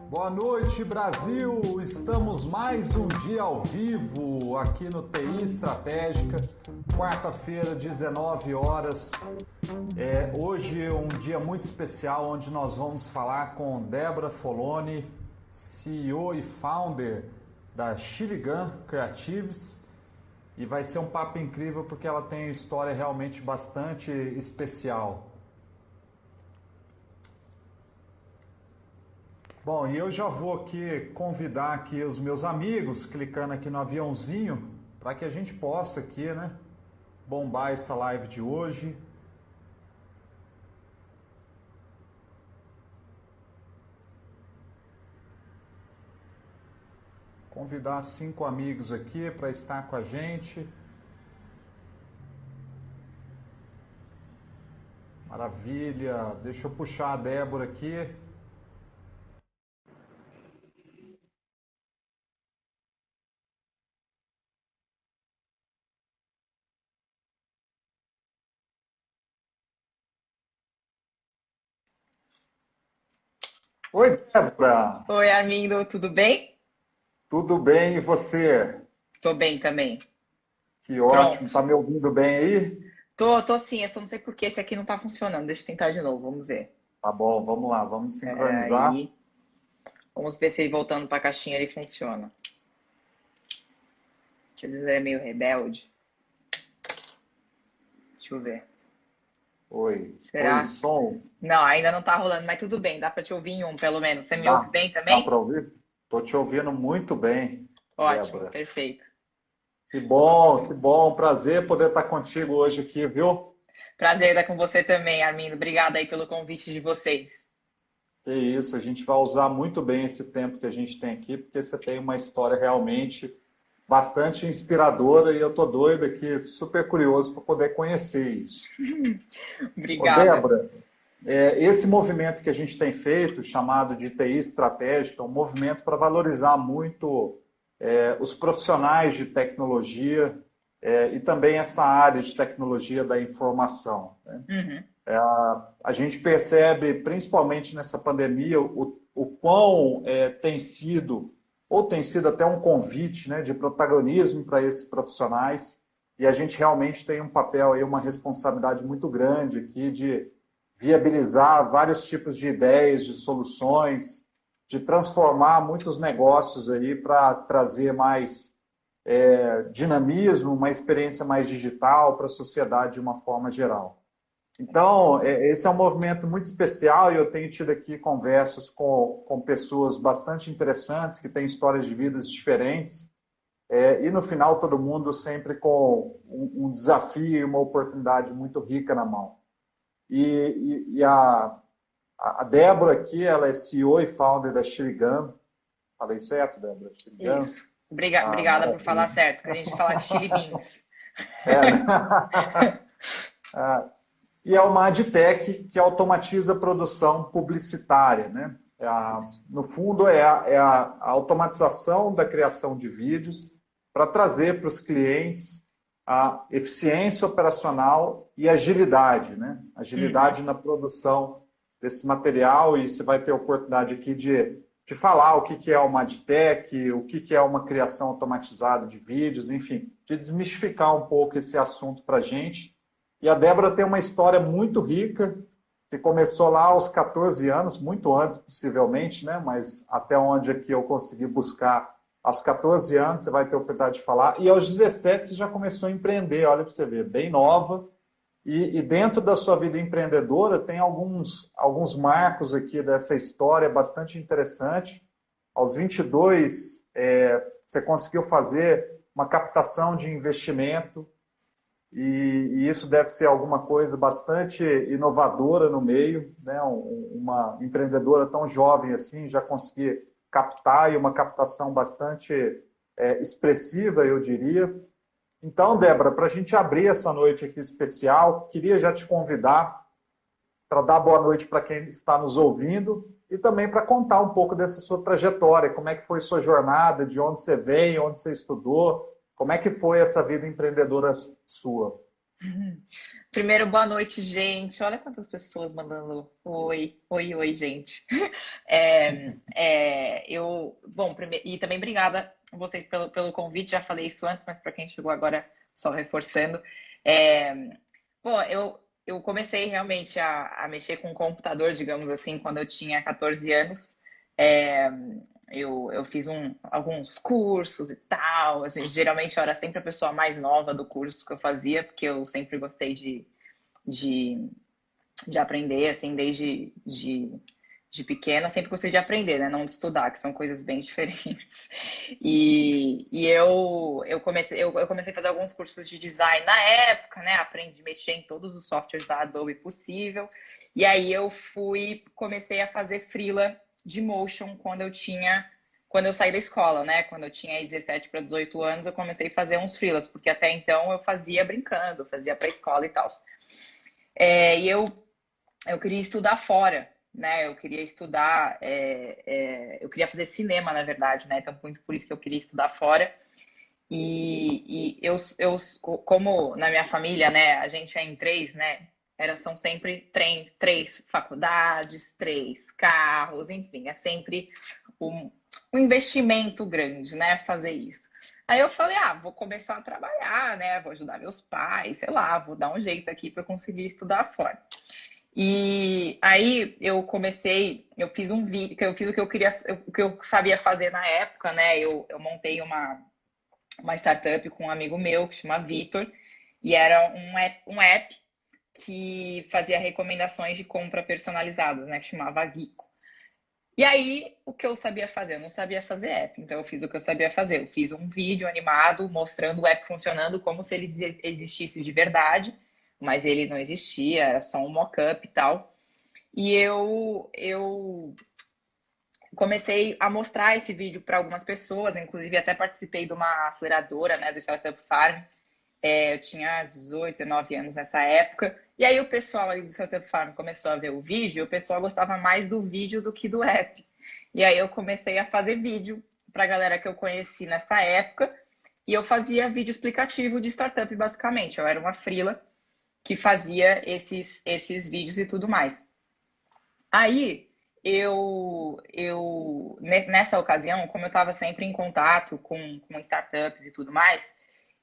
Boa noite, Brasil! Estamos mais um dia ao vivo aqui no TI Estratégica, quarta-feira, 19 horas. Hoje é um dia muito especial onde nós vamos falar com Débora Foloni, CEO e founder da Chiligan Creatives, e vai ser um papo incrível porque ela tem uma história realmente bastante especial. Bom, e eu já vou aqui convidar aqui os meus amigos, clicando aqui no aviãozinho, para que a gente possa aqui, né, bombar essa live de hoje. Convidar 5 amigos aqui para estar com a gente. Maravilha! Deixa eu puxar a Débora aqui. Oi, Débora! Oi, Armindo, tudo bem? Tudo bem e você? Tô bem também. Que ótimo! Pronto. Tá me ouvindo bem aí? Tô sim, eu só não sei por que esse aqui não tá funcionando. Deixa eu tentar de novo, vamos ver. Tá bom, vamos lá, vamos sincronizar. Aí, vamos ver se ele voltando pra caixinha ele funciona. Que às vezes ele é meio rebelde. Deixa eu ver. Oi, Será? som? Não, ainda não tá rolando, mas tudo bem, dá pra te ouvir em um, pelo menos. Você me ouve Dá, bem dá também? para ouvir? Tô te ouvindo muito bem, Ótimo, Débora. perfeito. Que bom, prazer poder estar contigo hoje aqui, viu? Prazer estar com você também, Armindo. Obrigada aí pelo convite de vocês. É isso, a gente vai usar muito bem esse tempo que a gente tem aqui, porque você tem uma história realmente bastante inspiradora e eu tô doido aqui, super curioso para poder conhecer isso. Ô, Obrigada. Débora, esse movimento que a gente tem feito, chamado de TI estratégica, é um movimento para valorizar muito os profissionais de tecnologia e também essa área de tecnologia da informação, né? Uhum, A gente percebe, principalmente nessa pandemia, o quão tem sido, ou tem sido até um convite, né, de protagonismo para esses profissionais, e a gente realmente tem um papel aí, uma responsabilidade muito grande aqui de viabilizar vários tipos de ideias, de soluções, de transformar muitos negócios aí para trazer mais dinamismo, uma experiência mais digital para a sociedade de uma forma geral. Então, esse é um movimento muito especial e eu tenho tido aqui conversas com pessoas bastante interessantes, que têm histórias de vidas diferentes, e no final todo mundo sempre com um desafio e uma oportunidade muito rica na mão. E a Débora aqui, ela é CEO e founder da Shirigan. Falei certo, Débora? Shirigan? isso. Ah, Obrigada por falar maravilha. certo, que a gente fala de chili beans. Né? E é uma adtech que automatiza a produção publicitária, né? Isso. No fundo, a automatização da criação de vídeos para trazer para os clientes a eficiência operacional e agilidade, né? Uhum. Agilidade na produção desse material, e você vai ter a oportunidade aqui de falar o que é uma adtech, o que é uma criação automatizada de vídeos, enfim, de desmistificar um pouco esse assunto para a gente. E a Débora tem uma história muito rica, que começou lá aos 14 anos, muito antes possivelmente, né? Mas até onde aqui eu consegui buscar, aos 14 anos você vai ter a oportunidade de falar, e aos 17 você já começou a empreender, olha para você ver, bem nova, e dentro da sua vida empreendedora tem alguns marcos aqui dessa história bastante interessante. Aos 22, você conseguiu fazer uma captação de investimento, e isso deve ser alguma coisa bastante inovadora no meio, né? Uma empreendedora tão jovem assim já conseguir captar, e uma captação bastante expressiva, eu diria. Então, Débora, para a gente abrir essa noite aqui especial, queria já te convidar para dar boa noite para quem está nos ouvindo e também para contar um pouco dessa sua trajetória, como é que foi sua jornada, de onde você veio, onde você estudou, como é que foi essa vida empreendedora sua. Primeiro, boa noite, gente. Olha quantas pessoas mandando oi, oi, oi, gente. E também obrigada a vocês pelo convite. Já falei isso antes, mas para quem chegou agora, só reforçando. É, eu comecei realmente a mexer com o computador, digamos assim, quando eu tinha 14 anos. É, eu fiz alguns cursos e tal. Assim, geralmente eu era sempre a pessoa mais nova do curso que eu fazia, porque eu sempre gostei de, de aprender, assim, de pequena, sempre gostei de aprender, né? Não de estudar, que são coisas bem diferentes. Eu comecei a fazer alguns cursos de design na época, né? Aprendi a mexer em todos os softwares da Adobe possível. E aí comecei a fazer freela de motion quando eu saí da escola, né? Quando eu tinha aí 17 para 18 anos, eu comecei a fazer uns freelas, porque até então eu fazia brincando, fazia para escola e tal. Eu queria estudar fora, né? Eu queria estudar, eu queria fazer cinema, na verdade, né? Então, muito por isso que eu queria estudar fora. Como na minha família, né? A gente é em três, né? São sempre três faculdades, três carros, enfim, é sempre um investimento grande, né? Fazer isso. Aí eu falei, vou começar a trabalhar, né? Vou ajudar meus pais, sei lá, vou dar um jeito aqui para eu conseguir estudar fora. E aí eu fiz um vídeo, que eu fiz o que eu sabia fazer na época, né? Eu montei uma startup com um amigo meu que chama Vitor, e era um app que fazia recomendações de compra personalizadas, né? Que chamava Gico. E aí, o que eu sabia fazer? Eu não sabia fazer app, então eu fiz o que eu sabia fazer. Eu fiz um vídeo animado mostrando o app funcionando como se ele existisse de verdade, mas ele não existia, era só um mock-up e tal. E eu comecei a mostrar esse vídeo para algumas pessoas, inclusive até participei de uma aceleradora, né, do Startup Farm. Eu tinha 18, 19 anos nessa época. E aí o pessoal ali do Startup Farm começou a ver o vídeo, e o pessoal gostava mais do vídeo do que do app. E aí eu comecei a fazer vídeo para a galera que eu conheci nessa época, e eu fazia vídeo explicativo de startup, basicamente. Eu era uma freela que fazia esses vídeos e tudo mais. Aí, nessa ocasião, como eu estava sempre em contato com startups e tudo mais,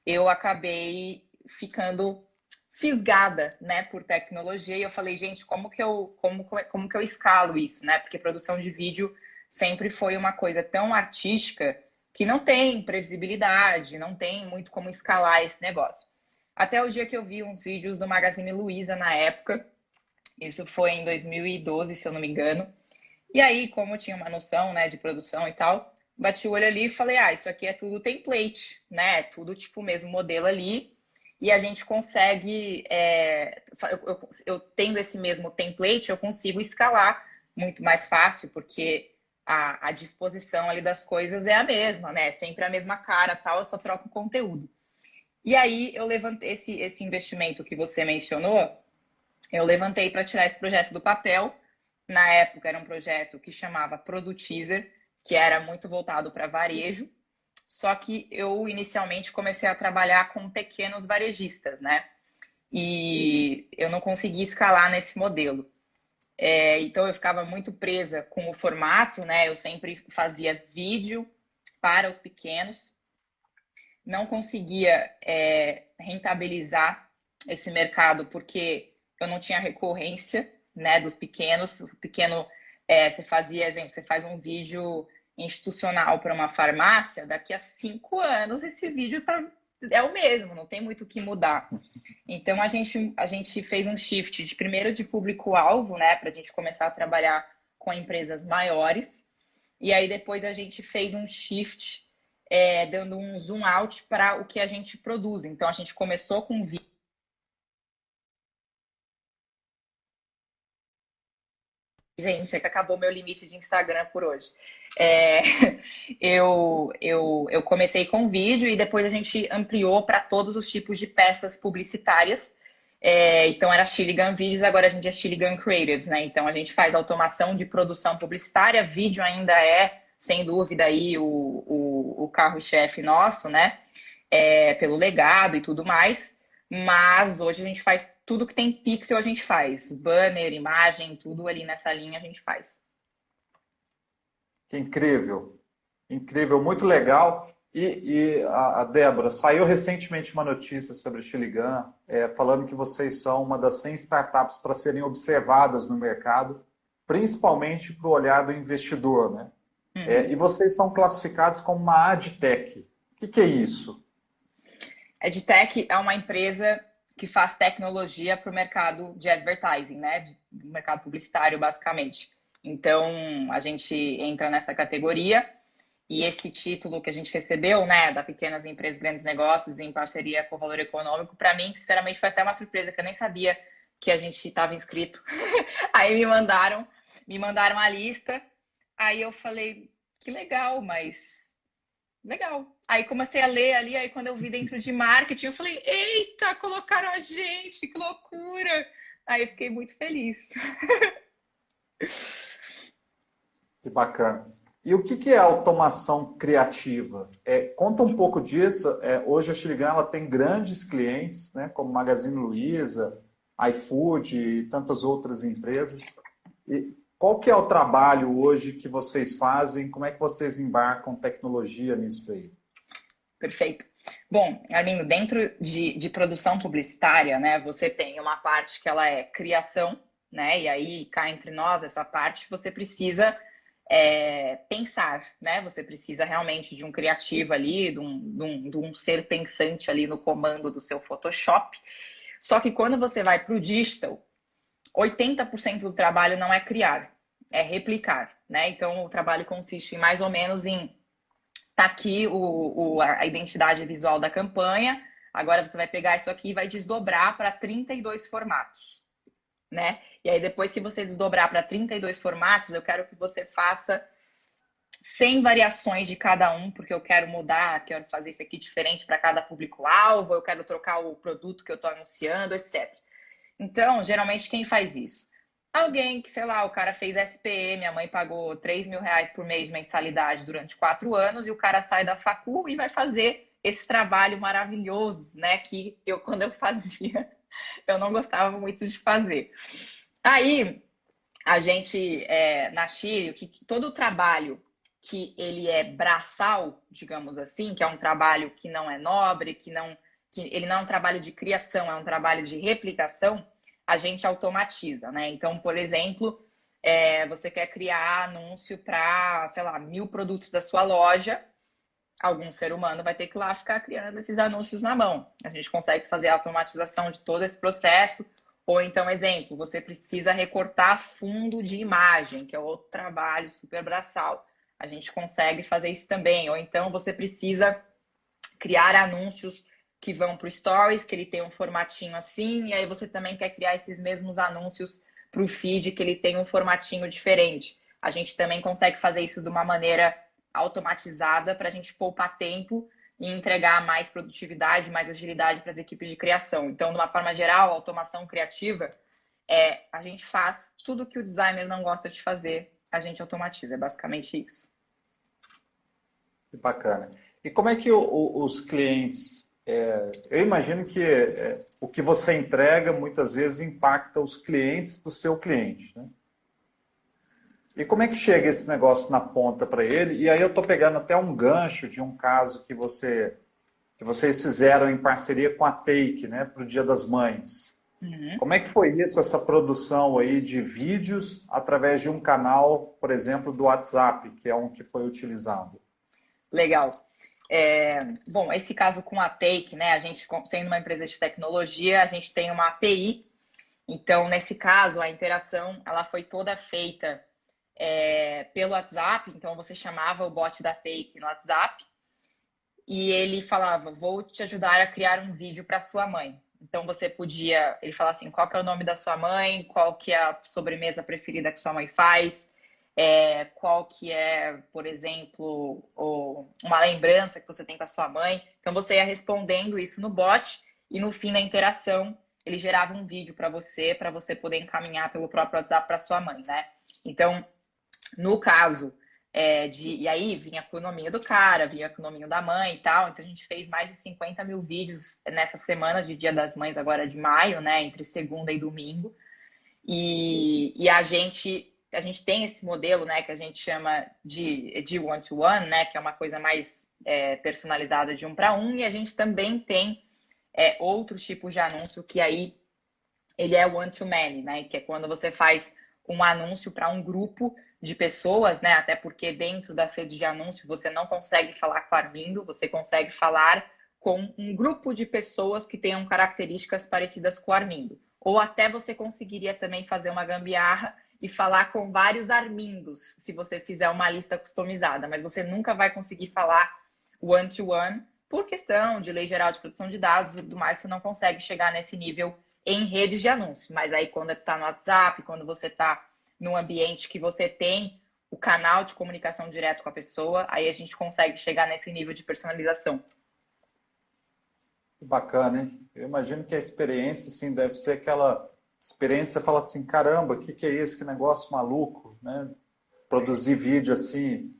eu acabei ficando fisgada, né, por tecnologia. E eu falei, gente, como que eu escalo isso, né? Porque produção de vídeo sempre foi uma coisa tão artística que não tem previsibilidade, não tem muito como escalar esse negócio. Até o dia que eu vi uns vídeos do Magazine Luiza na época, isso foi em 2012, se eu não me engano. E aí, como eu tinha uma noção, né, de produção e tal, bati o olho ali e falei, isso aqui é tudo template, né? É tudo tipo o mesmo modelo ali. E a gente consegue, eu tendo esse mesmo template, eu consigo escalar muito mais fácil, porque a disposição ali das coisas é a mesma, né? É sempre a mesma cara, tal, eu só troco o conteúdo. E aí eu levantei esse investimento que você mencionou, eu levantei para tirar esse projeto do papel. Na época era um projeto que chamava Produtizer, que era muito voltado para varejo. Só que eu inicialmente comecei a trabalhar com pequenos varejistas, né? E eu não conseguia escalar nesse modelo. Então eu ficava muito presa com o formato, né? Eu sempre fazia vídeo para os pequenos, não conseguia rentabilizar esse mercado porque eu não tinha recorrência, né, dos pequenos. O pequeno, você faz um vídeo institucional para uma farmácia, daqui a 5 anos esse vídeo é o mesmo, não tem muito o que mudar. Então a gente fez um shift primeiro de público-alvo, né, para a gente começar a trabalhar com empresas maiores, e aí depois a gente fez um shift dando um zoom out para o que a gente produz. Então a gente começou com vídeo. Gente, é que acabou meu limite de Instagram por hoje. É, eu comecei com vídeo e depois a gente ampliou para todos os tipos de peças publicitárias. Então era Chiligan Videos, agora a gente é Chiligan Creatives, né? Então a gente faz automação de produção publicitária, vídeo ainda é, sem dúvida, aí o carro-chefe nosso, né? Pelo legado e tudo mais. Mas hoje a gente faz tudo que tem pixel, a gente faz. Banner, imagem, tudo ali nessa linha a gente faz. Que incrível, incrível, muito legal. E a Débora, saiu recentemente uma notícia sobre a Xiligan, falando que vocês são uma das 100 startups para serem observadas no mercado, principalmente para o olhar do investidor, né? E vocês são classificados como uma AdTech. O que é isso? A EdTech é uma empresa que faz tecnologia para o mercado de advertising, né? Do mercado publicitário, basicamente. Então, a gente entra nessa categoria e esse título que a gente recebeu, né, da Pequenas Empresas Grandes Negócios, em parceria com o Valor Econômico, para mim, sinceramente, foi até uma surpresa, que eu nem sabia que a gente estava inscrito. Aí me mandaram a lista, aí eu falei, que legal, mas legal. Aí comecei a ler ali, aí quando eu vi dentro de marketing, eu falei, eita, colocaram a gente, que loucura! Aí eu fiquei muito feliz. Que bacana. E o que é automação criativa? Conta um pouco disso. Hoje a Xiligan ela tem grandes clientes, né, como Magazine Luiza, iFood e tantas outras empresas. E qual que é o trabalho hoje que vocês fazem? Como é que vocês embarcam tecnologia nisso aí? Perfeito. Bom, Armindo, dentro de produção publicitária, né, você tem uma parte que ela é criação, né, e aí cá entre nós, essa parte você precisa pensar, né, você precisa realmente de um criativo ali, de um ser pensante ali no comando do seu Photoshop. Só que quando você vai para o digital, 80% do trabalho não é criar, é replicar, né? Então o trabalho consiste mais ou menos em tá aqui a identidade visual da campanha. Agora você vai pegar isso aqui e vai desdobrar para 32 formatos, né? E aí depois que você desdobrar para 32 formatos, eu quero que você faça 100 variações de cada um, porque eu quero mudar, quero fazer isso aqui diferente para cada público-alvo, eu quero trocar o produto que eu estou anunciando, etc. Então, geralmente, quem faz isso? Alguém que, sei lá, o cara fez SPM, a mãe pagou R$ 3.000 por mês de mensalidade durante 4 anos e o cara sai da facul e vai fazer esse trabalho maravilhoso, né? Que eu, quando eu fazia, eu não gostava muito de fazer. Aí, a gente, na Chile, que todo o trabalho que ele é braçal, digamos assim, que é um trabalho que não é nobre, que ele não é um trabalho de criação, é um trabalho de replicação, a gente automatiza, né? Então, por exemplo, você quer criar anúncio para, sei lá, 1.000 produtos da sua loja, algum ser humano vai ter que ir lá ficar criando esses anúncios na mão. A gente consegue fazer a automatização de todo esse processo. Ou então, exemplo, você precisa recortar fundo de imagem, que é outro trabalho super braçal. A gente consegue fazer isso também. Ou então você precisa criar anúncios que vão para o Stories, que ele tem um formatinho assim, e aí você também quer criar esses mesmos anúncios para o feed, que ele tem um formatinho diferente. A gente também consegue fazer isso de uma maneira automatizada para a gente poupar tempo e entregar mais produtividade, mais agilidade para as equipes de criação. Então, de uma forma geral, a automação criativa a gente faz tudo que o designer não gosta de fazer, a gente automatiza. É basicamente isso. Que bacana. E como é que os clientes... eu imagino que o que você entrega muitas vezes impacta os clientes do seu cliente, né? E como é que chega esse negócio na ponta para ele? E aí eu estou pegando até um gancho de um caso que vocês fizeram em parceria com a Take, né, para o Dia das Mães. Uhum. Como é que foi isso, essa produção aí de vídeos através de um canal, por exemplo, do WhatsApp, que é um que foi utilizado? Legal. Bom, esse caso com a Take, né, a gente, sendo uma empresa de tecnologia, a gente tem uma API. Então, nesse caso, a interação ela foi toda feita pelo WhatsApp. Então, você chamava o bot da Take no WhatsApp e ele falava, vou te ajudar a criar um vídeo para sua mãe. Então, ele fala assim, qual que é o nome da sua mãe, qual que é a sobremesa preferida que sua mãe faz, qual que é, por exemplo, uma lembrança que você tem com a sua mãe. Então, você ia respondendo isso no bot e no fim da interação, ele gerava um vídeo para você poder encaminhar pelo próprio WhatsApp para sua mãe, né? Então, no caso e aí vinha com o nominho do cara, vinha com o nominho da mãe e tal. Então a gente fez mais de 50 mil vídeos nessa semana de Dia das Mães, agora de maio, né? Entre segunda e domingo. E a gente tem esse modelo, né? Que a gente chama de one-to-one, né? Que é uma coisa mais personalizada de um para um. E a gente também tem outros tipos de anúncio que aí ele é one-to-many, né? Que é quando você faz um anúncio para um grupo de pessoas, né? Até porque dentro das redes de anúncio você não consegue falar com o Armindo, você consegue falar com um grupo de pessoas que tenham características parecidas com o Armindo. Ou até você conseguiria também fazer uma gambiarra e falar com vários Armindos, se você fizer uma lista customizada, mas você nunca vai conseguir falar one-to-one por questão de lei geral de proteção de dados e tudo mais, você não consegue chegar nesse nível em redes de anúncio. Mas aí quando você está no WhatsApp, quando você está num ambiente que você tem o canal de comunicação direto com a pessoa, aí a gente consegue chegar nesse nível de personalização. Que bacana, hein? Eu imagino que a experiência, assim, deve ser aquela experiência, você fala assim, caramba, o que é isso? Que negócio maluco, né? Produzir vídeo assim,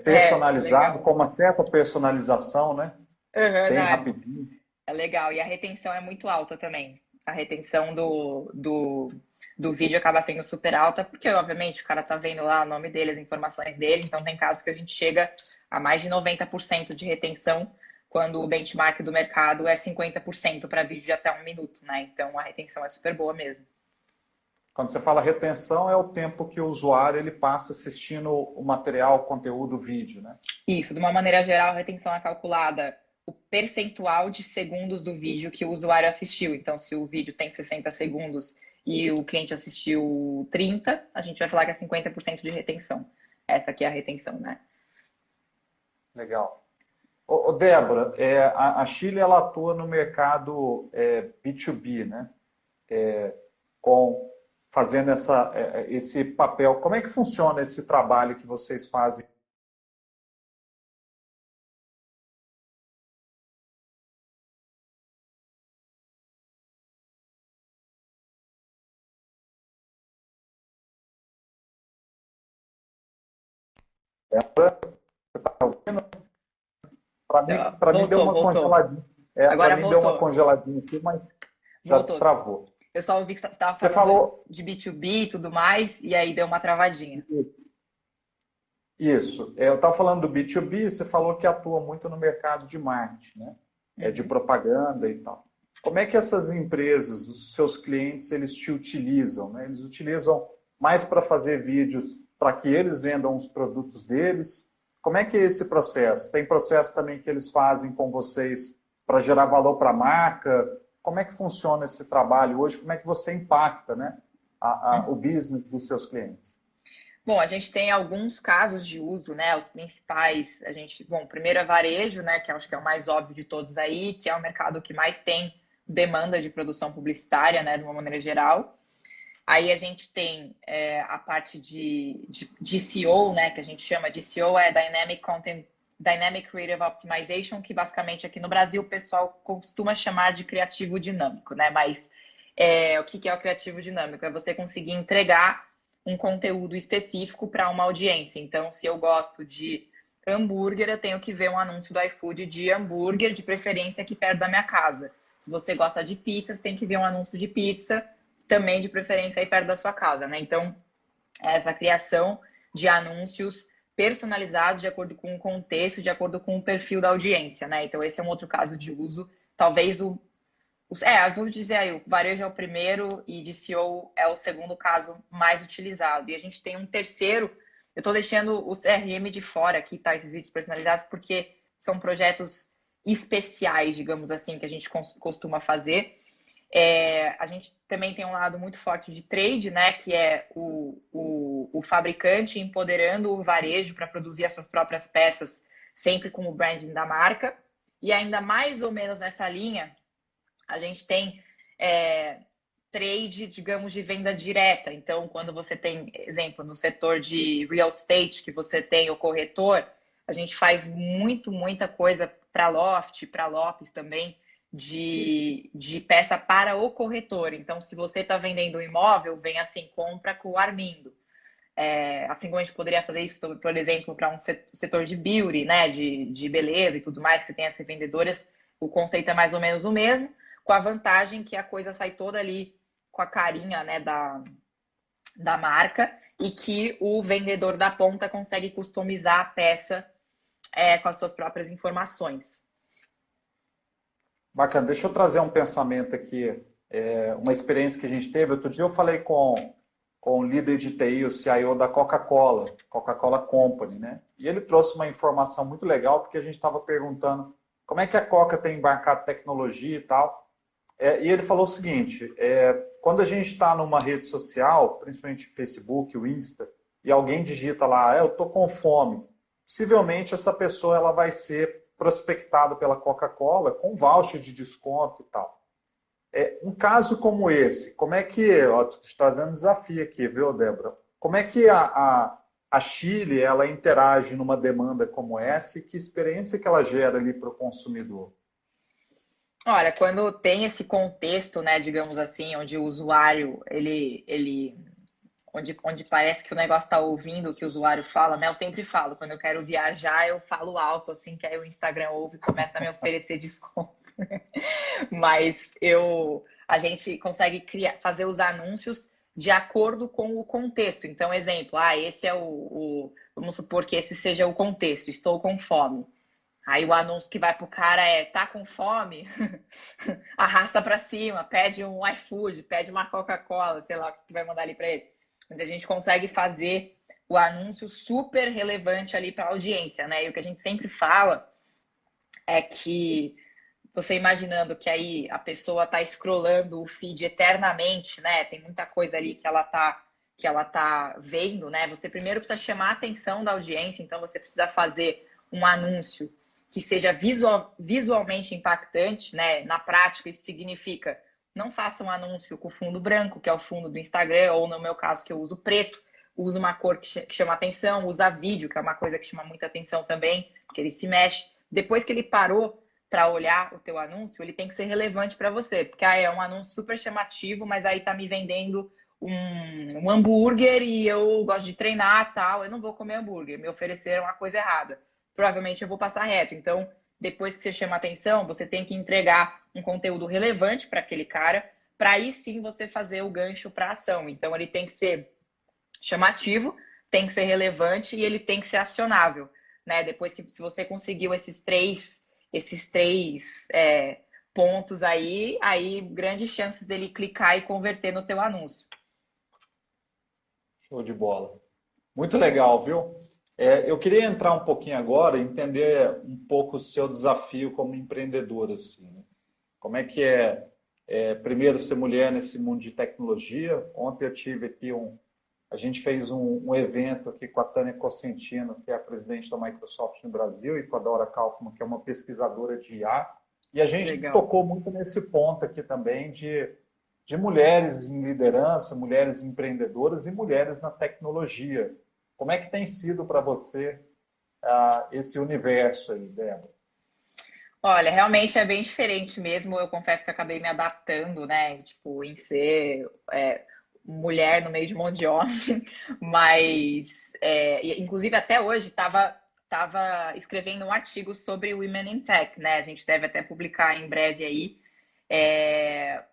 personalizado, Legal. com uma certa personalização, né? Uhum, Bem não, rapidinho. é legal. E a retenção é muito alta também. A retenção do vídeo acaba sendo super alta, porque, obviamente, o cara tá vendo lá o nome dele, as informações dele. Então, tem casos que a gente chega a mais de 90% de retenção, quando o benchmark do mercado é 50% para vídeo de até 1 minuto, né? Então, a retenção é super boa mesmo. Quando você fala retenção, é o tempo que o usuário ele passa assistindo o material, o conteúdo, o vídeo, né? Isso, de uma maneira geral, a retenção é calculada o percentual de segundos do vídeo que o usuário assistiu. Então, se o vídeo tem 60 segundos e o cliente assistiu 30, a gente vai falar que é 50% de retenção. Essa aqui é a retenção, né? Legal. Ô, Débora, a Chile ela atua no mercado B2B, né? Com, fazendo esse papel. Como é que funciona esse trabalho que vocês fazem? Para mim deu Voltou, uma voltou. congeladinha. Para Agora mim deu uma voltou. congeladinha aqui, mas já Voltou. destravou. Eu só ouvi que você estava Você falando falou de B2B e tudo mais, e aí deu uma travadinha. isso. Eu estava falando do B2B, você falou que atua muito no mercado de marketing, né? De Uhum. propaganda e tal. Como é que essas empresas, os seus clientes, eles te utilizam, né? Eles utilizam mais para fazer vídeos para que eles vendam os produtos deles? Como é que é esse processo? Tem processo também que eles fazem com vocês para gerar valor para a marca? Como é que funciona esse trabalho hoje? Como é que você impacta, né, o business dos seus clientes? Bom, a gente tem alguns casos de uso, né? Os principais, primeiro é varejo, né? Que acho que é o mais óbvio de todos aí, que é o mercado que mais tem demanda de produção publicitária, né? De uma maneira geral. Aí a gente tem a parte de SEO, né? Que a gente chama de SEO, é Dynamic Creative Optimization, que basicamente aqui no Brasil o pessoal costuma chamar de criativo dinâmico, né? Mas o que é o criativo dinâmico? É você conseguir entregar um conteúdo específico para uma audiência. Então, se eu gosto de hambúrguer, eu tenho que ver um anúncio do iFood de hambúrguer, de preferência aqui perto da minha casa. Se você gosta de pizza, você tem que ver um anúncio de pizza, também de preferência aí perto da sua casa, né? Então, essa criação de anúncios personalizados de acordo com o contexto, de acordo com o perfil da audiência, né? Então, esse é um outro caso de uso. Talvez vou dizer aí, o varejo é o primeiro e de SEO é o segundo caso mais utilizado. E a gente tem um terceiro, eu estou deixando o CRM de fora aqui, tá? Esses vídeos personalizados, porque são projetos especiais, digamos assim, que a gente costuma fazer. A gente também tem um lado muito forte de trade, né? Que é o fabricante empoderando o varejo para produzir as suas próprias peças, sempre com o branding da marca. E ainda mais ou menos nessa linha, a gente tem trade, digamos, de venda direta. Então, quando você tem, exemplo, no setor de real estate, que você tem o corretor, a gente faz muita coisa para Loft, para Lopes também, de peça para o corretor. Então, se você está vendendo um imóvel, vem assim, compra com o Armindo. Assim como a gente poderia fazer isso, por exemplo, para um setor de beauty, né, de beleza e tudo mais, que tem as revendedoras, o conceito é mais ou menos o mesmo, com a vantagem que a coisa sai toda ali com a carinha, né, da marca e que o vendedor da ponta consegue customizar a peça com as suas próprias informações. Bacana. Deixa eu trazer um pensamento aqui, uma experiência que a gente teve. Outro dia eu falei com o líder de TI, o CIO da Coca-Cola, Coca-Cola Company, né? E ele trouxe uma informação muito legal, porque a gente estava perguntando como é que a Coca tem embarcado tecnologia e tal. E ele falou o seguinte, quando a gente está numa rede social, principalmente o Facebook, o Insta, e alguém digita lá, eu estou com fome, possivelmente essa pessoa ela vai ser prospectada pela Coca-Cola com voucher de desconto e tal. Um caso como esse, como é que, estou te trazendo um desafio aqui, viu, Débora? Como é que a Chile ela interage numa demanda como essa e que experiência que ela gera ali para o consumidor? Olha, quando tem esse contexto, né, digamos assim, onde o usuário, onde parece que o negócio está ouvindo o que o usuário fala, né? Eu sempre falo, quando eu quero viajar, eu falo alto, assim, que aí o Instagram ouve e começa a me oferecer desconto. Mas a gente consegue fazer os anúncios de acordo com o contexto. Então, exemplo, esse é vamos supor que esse seja o contexto, estou com fome. Aí o anúncio que vai pro cara tá com fome? Arrasta para cima, pede um iFood, pede uma Coca-Cola, sei lá o que tu vai mandar ali para ele. Mas a gente consegue fazer o anúncio super relevante ali para a audiência, né? E o que a gente sempre fala é que você imaginando que aí a pessoa está scrollando o feed eternamente, né? Tem muita coisa ali que ela tá vendo, né? Você primeiro precisa chamar a atenção da audiência, então você precisa fazer um anúncio que seja visualmente impactante, né? Na prática, isso significa não faça um anúncio com fundo branco, que é o fundo do Instagram, ou no meu caso, que eu uso preto, usa uma cor que chama atenção, usa vídeo, que é uma coisa que chama muita atenção também, porque ele se mexe. Depois que ele parou para olhar o teu anúncio, ele tem que ser relevante para você, porque é um anúncio super chamativo, mas aí tá me vendendo um hambúrguer e eu gosto de treinar tal, eu não vou comer hambúrguer, me ofereceram uma coisa errada. Provavelmente eu vou passar reto. Então, depois que você chama atenção, você tem que entregar um conteúdo relevante para aquele cara, para aí sim você fazer o gancho para a ação. Então, ele tem que ser chamativo, tem que ser relevante e ele tem que ser acionável, né? Depois que se você conseguiu esses três pontos aí grandes chances dele clicar e converter no teu anúncio. Show de bola. Muito legal, viu? Eu queria entrar um pouquinho agora e entender um pouco o seu desafio como empreendedora, assim, né? Como é que primeiro, ser mulher nesse mundo de tecnologia. Ontem eu tive aqui a gente fez um evento aqui com a Tânia Cosentino, que é a presidente da Microsoft no Brasil, e com a Dora Kaufman, que é uma pesquisadora de IA. E a gente Legal. tocou muito nesse ponto aqui também de mulheres em liderança, mulheres empreendedoras e mulheres na tecnologia. Como é que tem sido para você esse universo aí, Débora? Olha, realmente é bem diferente mesmo. Eu confesso que acabei me adaptando, né? Tipo, em ser mulher no meio de um monte de homem. Mas, inclusive, até hoje estava escrevendo um artigo sobre Women in Tech, né? A gente deve até publicar em breve aí.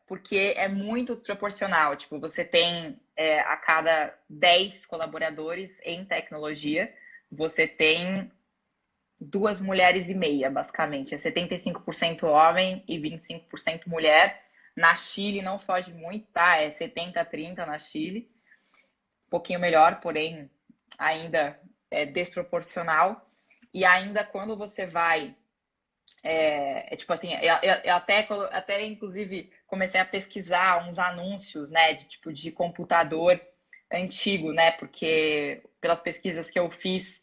Porque é muito desproporcional. Tipo, você tem a cada 10 colaboradores em tecnologia, você tem 2,5 mulheres, basicamente. É 75% homem e 25% mulher. Na Chile não foge muito, tá? É 70-30 na Chile. Um pouquinho melhor, porém ainda é desproporcional. E ainda quando você vai tipo assim, eu até inclusive comecei a pesquisar uns anúncios, né, de computador antigo, né, porque pelas pesquisas que eu fiz,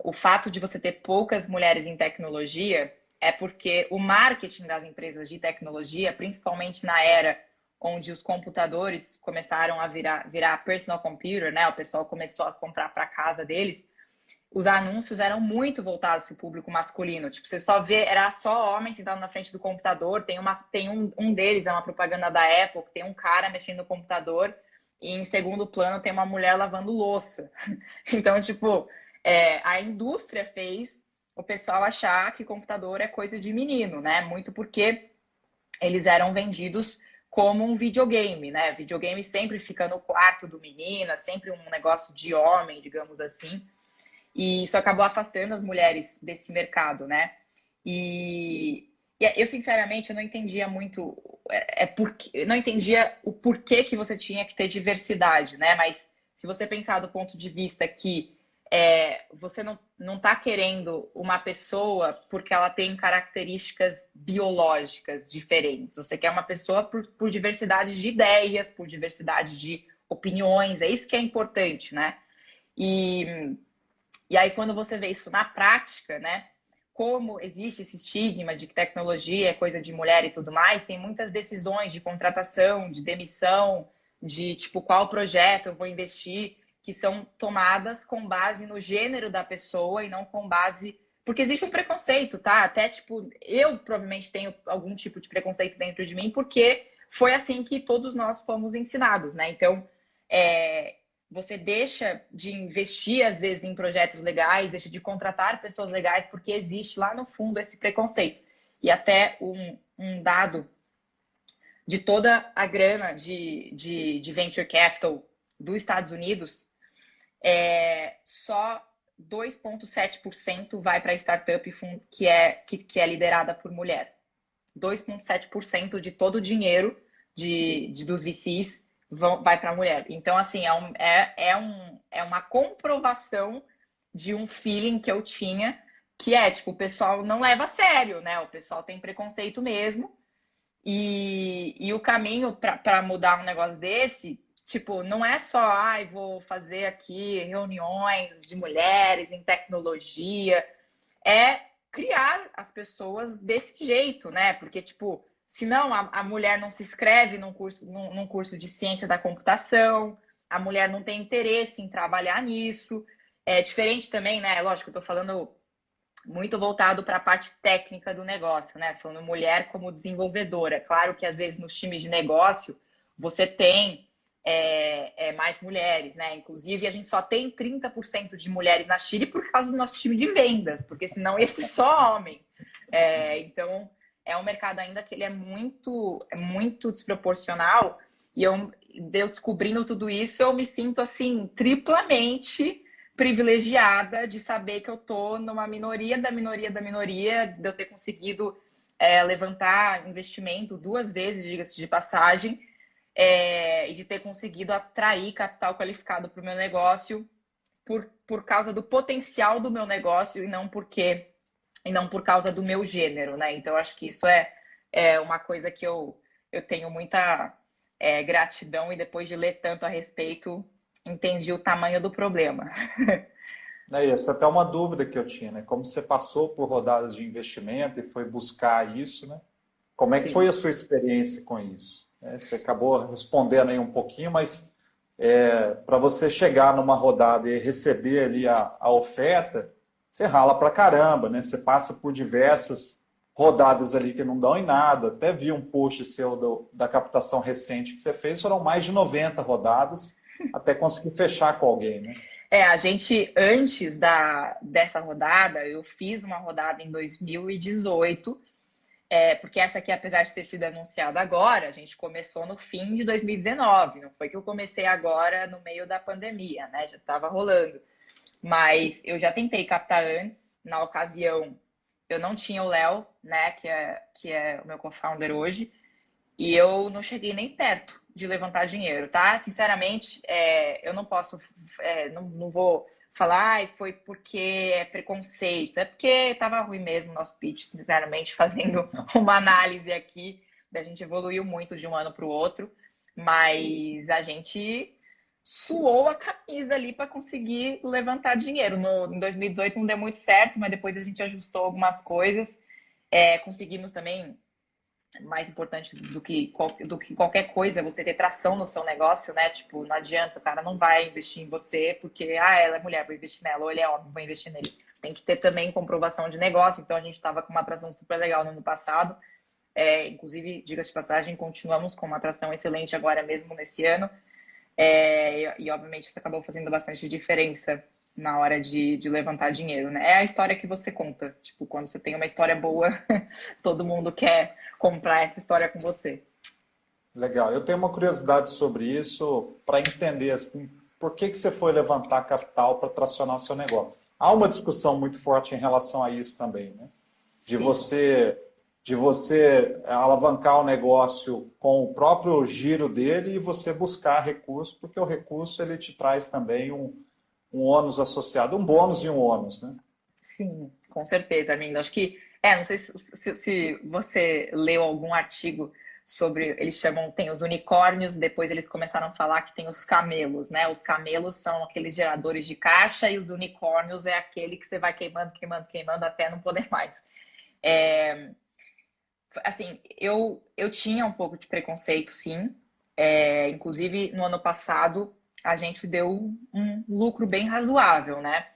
o fato de você ter poucas mulheres em tecnologia é porque o marketing das empresas de tecnologia, principalmente na era onde os computadores começaram a virar personal computer, né, o pessoal começou a comprar para casa deles, os anúncios eram muito voltados para o público masculino. Tipo, você só vê, era só homem sentado na frente do computador. Tem um deles, é uma propaganda da Apple, que tem um cara mexendo no computador e em segundo plano tem uma mulher lavando louça. Então, tipo, a indústria fez o pessoal achar que computador é coisa de menino, né? Muito porque eles eram vendidos como um videogame, né? Videogame sempre fica no quarto do menino, é sempre um negócio de homem, digamos assim. E isso acabou afastando as mulheres desse mercado, né? E eu, sinceramente, eu não entendia muito, não entendia o porquê que você tinha que ter diversidade, né? Mas se você pensar do ponto de vista que você não está querendo uma pessoa porque ela tem características biológicas diferentes. Você quer uma pessoa por diversidade de ideias, por diversidade de opiniões. É isso que é importante, né? E aí, quando você vê isso na prática, né? Como existe esse estigma de que tecnologia é coisa de mulher e tudo mais, tem muitas decisões de contratação, de demissão, de tipo qual projeto eu vou investir, que são tomadas com base no gênero da pessoa e não com base. Porque existe um preconceito, tá? Até tipo, eu provavelmente tenho algum tipo de preconceito dentro de mim, porque foi assim que todos nós fomos ensinados, né? Então, você deixa de investir, às vezes, em projetos legais, deixa de contratar pessoas legais, porque existe lá no fundo esse preconceito. E até um dado de toda a grana de venture capital dos Estados Unidos, só 2,7% vai para a startup que é liderada por mulher. 2,7% de todo o dinheiro dos VCs vai para a mulher. Então, assim, é uma comprovação de um feeling que eu tinha, que tipo, o pessoal não leva a sério, né? O pessoal tem preconceito mesmo. E o caminho para mudar um negócio desse, tipo, não é só, vou fazer aqui reuniões de mulheres em tecnologia, é criar as pessoas desse jeito, né? Porque, tipo, senão a mulher não se inscreve num curso de ciência da computação, a mulher não tem interesse em trabalhar nisso. É diferente também, né? Lógico, eu tô falando muito voltado para a parte técnica do negócio, né? Falando mulher como desenvolvedora. Claro que às vezes nos times de negócio você tem mais mulheres, né? Inclusive, a gente só tem 30% de mulheres na Chile por causa do nosso time de vendas, porque senão ia ser só homem. Então, é um mercado ainda que ele é muito desproporcional. E eu descobrindo tudo isso, eu me sinto assim, triplamente privilegiada de saber que eu tô numa minoria da minoria da minoria, de eu ter conseguido levantar investimento 2 vezes, diga-se de passagem, e de ter conseguido atrair capital qualificado para o meu negócio por causa do potencial do meu negócio e não por causa do meu gênero, né? Então, acho que isso é uma coisa que eu tenho muita gratidão e depois de ler tanto a respeito, entendi o tamanho do problema. É isso, até uma dúvida que eu tinha, né? Como você passou por rodadas de investimento e foi buscar isso, né? Como é que foi Sim. a sua experiência com isso? Você acabou respondendo aí um pouquinho, mas para você chegar numa rodada e receber ali a oferta, você rala pra caramba, né? Você passa por diversas rodadas ali que não dão em nada. Até vi um post seu da captação recente que você fez, foram mais de 90 rodadas até conseguir fechar com alguém, né? A gente, antes dessa rodada, eu fiz uma rodada em 2018, porque essa aqui, apesar de ter sido anunciada agora, a gente começou no fim de 2019, não foi que eu comecei agora no meio da pandemia, né? Já estava rolando. Mas eu já tentei captar antes, na ocasião, eu não tinha o Léo, né, que é o meu co-founder hoje, e eu não cheguei nem perto de levantar dinheiro, tá? Sinceramente, eu não posso, não vou falar, foi porque é preconceito, é porque estava ruim mesmo o nosso pitch, sinceramente, fazendo uma análise aqui, a gente evoluiu muito de um ano para o outro, mas a gente suou a camisa ali para conseguir levantar dinheiro. Em 2018 não deu muito certo, mas depois a gente ajustou algumas coisas, conseguimos também mais importante do que qualquer coisa é você ter tração no seu negócio, né? Tipo, não adianta, o cara não vai investir em você porque, ela é mulher, vou investir nela, ou ele é homem, vou investir nele. Tem que ter também comprovação de negócio. Então, a gente estava com uma atração super legal no ano passado. Inclusive, diga-se de passagem, continuamos com uma atração excelente agora mesmo nesse ano. E, obviamente, isso acabou fazendo bastante diferença na hora de levantar dinheiro, né? É a história que você conta. Tipo, quando você tem uma história boa, todo mundo quer comprar essa história com você. Legal. Eu tenho uma curiosidade sobre isso para entender assim, por que você foi levantar capital para tracionar seu negócio. Há uma discussão muito forte em relação a isso também, né? De Sim. você alavancar o negócio com o próprio giro dele e você buscar recurso, porque o recurso ele te traz também um ônus associado, um bônus e um ônus, né? Sim, com certeza, Armindo. Acho que, não sei se você leu algum artigo sobre, eles chamam, tem os unicórnios, depois eles começaram a falar que tem os camelos, né? Os camelos são aqueles geradores de caixa e os unicórnios é aquele que você vai queimando, queimando, queimando até não poder mais. Assim, eu tinha um pouco de preconceito, sim. Inclusive, no ano passado, a gente deu um lucro bem razoável, né?